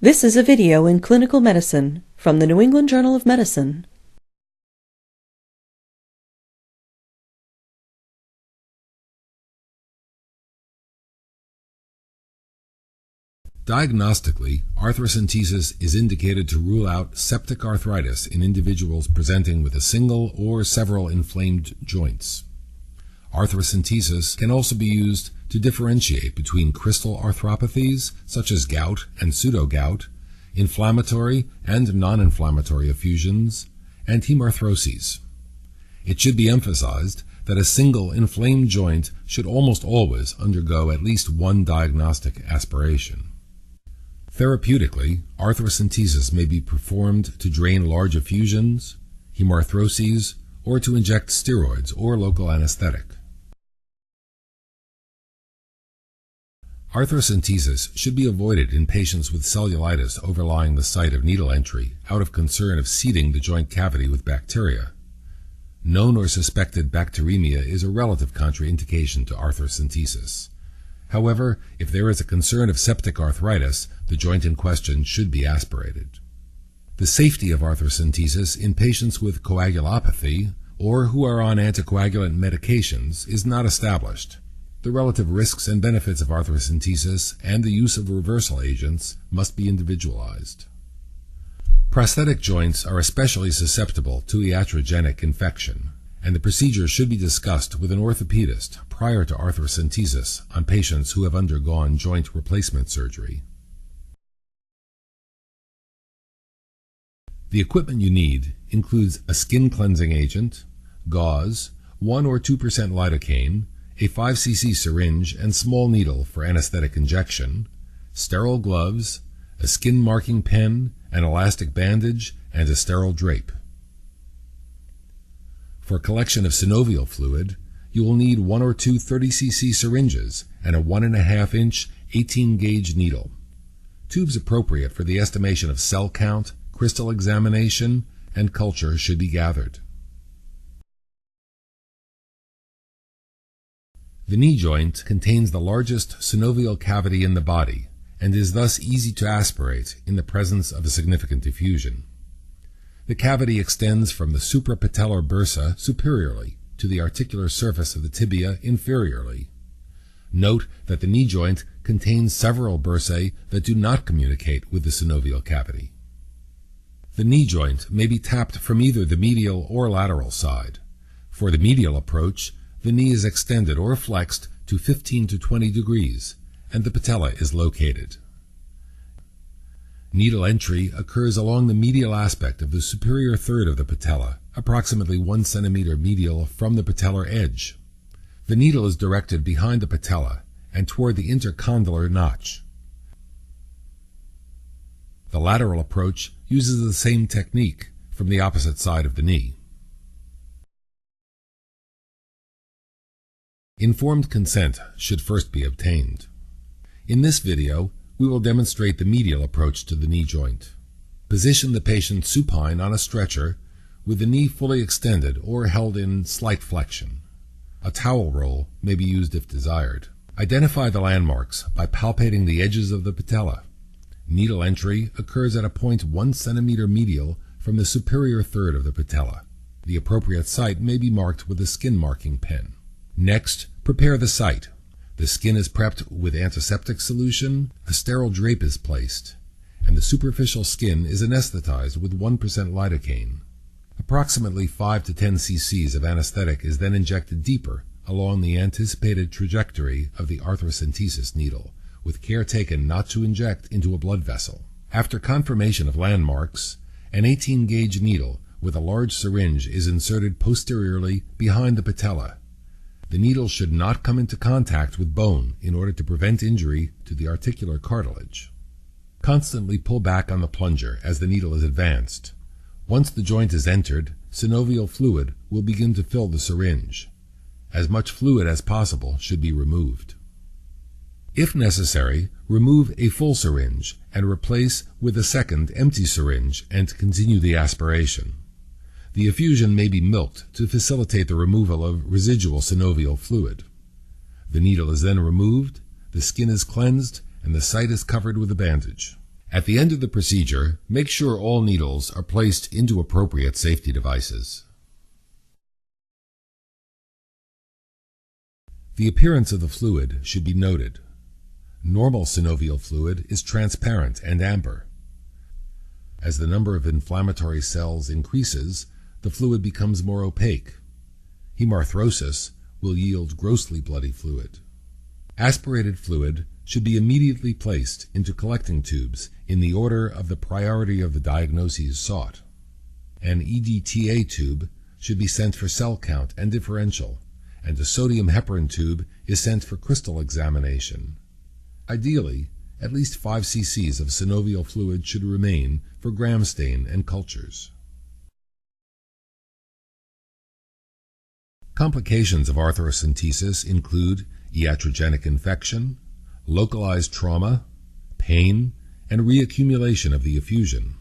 This is a video in clinical medicine from the New England Journal of Medicine. Diagnostically, arthrocentesis is indicated to rule out septic arthritis in individuals presenting with a single or several inflamed joints. Arthocentesis can also be used to differentiate between crystal arthropathies, such as gout and pseudogout, inflammatory and non-inflammatory effusions, and hemarthroses. It should be emphasized that a single inflamed joint should almost always undergo at least one diagnostic aspiration. Therapeutically, arthocentesis may be performed to drain large effusions, hemarthroses, or to inject steroids or local anesthetic. Arthocentesis should be avoided in patients with cellulitis overlying the site of needle entry out of concern of seeding the joint cavity with bacteria. Known or suspected bacteremia is a relative contraindication to arthocentesis. However, if there is a concern of septic arthritis, the joint in question should be aspirated. The safety of arthocentesis in patients with coagulopathy or who are on anticoagulant medications is not established. The relative risks and benefits of arthocentesis and the use of reversal agents must be individualized. Prosthetic joints are especially susceptible to iatrogenic infection, and the procedure should be discussed with an orthopedist prior to arthocentesis on patients who have undergone joint replacement surgery. The equipment you need includes a skin cleansing agent, gauze, 1 or 2% lidocaine, a 5 cc syringe and small needle for anesthetic injection, sterile gloves, a skin marking pen, an elastic bandage, and a sterile drape. For collection of synovial fluid, you will need 1 or 2 30 cc syringes and a 1.5-inch 18-gauge needle. Tubes appropriate for the estimation of cell count, crystal examination, and culture should be gathered. The knee joint contains the largest synovial cavity in the body and is thus easy to aspirate in the presence of a significant effusion. The cavity extends from the suprapatellar bursa superiorly to the articular surface of the tibia inferiorly. Note that the knee joint contains several bursae that do not communicate with the synovial cavity. The knee joint may be tapped from either the medial or lateral side. For the medial approach, the knee is extended or flexed to 15 to 20 degrees, and the patella is located. Needle entry occurs along the medial aspect of the superior third of the patella, approximately 1 centimeter medial from the patellar edge. The needle is directed behind the patella and toward the intercondylar notch. The lateral approach uses the same technique from the opposite side of the knee. Informed consent should first be obtained. In this video, we will demonstrate the medial approach to the knee joint. Position the patient supine on a stretcher with the knee fully extended or held in slight flexion. A towel roll may be used if desired. Identify the landmarks by palpating the edges of the patella. Needle entry occurs at a point 1 centimeter medial from the superior third of the patella. The appropriate site may be marked with a skin marking pen. Next, prepare the site. The skin is prepped with antiseptic solution, a sterile drape is placed, and the superficial skin is anesthetized with 1% lidocaine. Approximately 5 to 10 cc's of anesthetic is then injected deeper along the anticipated trajectory of the arthocentesis needle, with care taken not to inject into a blood vessel. After confirmation of landmarks, an 18-gauge needle with a large syringe is inserted posteriorly behind the patella. The needle should not come into contact with bone in order to prevent injury to the articular cartilage. Constantly pull back on the plunger as the needle is advanced. Once the joint is entered, synovial fluid will begin to fill the syringe. As much fluid as possible should be removed. If necessary, remove a full syringe and replace with a second empty syringe and continue the aspiration. The effusion may be milked to facilitate the removal of residual synovial fluid. The needle is then removed, the skin is cleansed, and the site is covered with a bandage. At the end of the procedure, make sure all needles are placed into appropriate safety devices. The appearance of the fluid should be noted. Normal synovial fluid is transparent and amber. As the number of inflammatory cells increases, the fluid becomes more opaque. Hemarthrosis will yield grossly bloody fluid. Aspirated fluid should be immediately placed into collecting tubes in the order of the priority of the diagnoses sought. An EDTA tube should be sent for cell count and differential, and a sodium heparin tube is sent for crystal examination. Ideally, at least 5 cc's of synovial fluid should remain for gram stain and cultures. Complications of arthrocentesis include iatrogenic infection, localized trauma, pain, and reaccumulation of the effusion.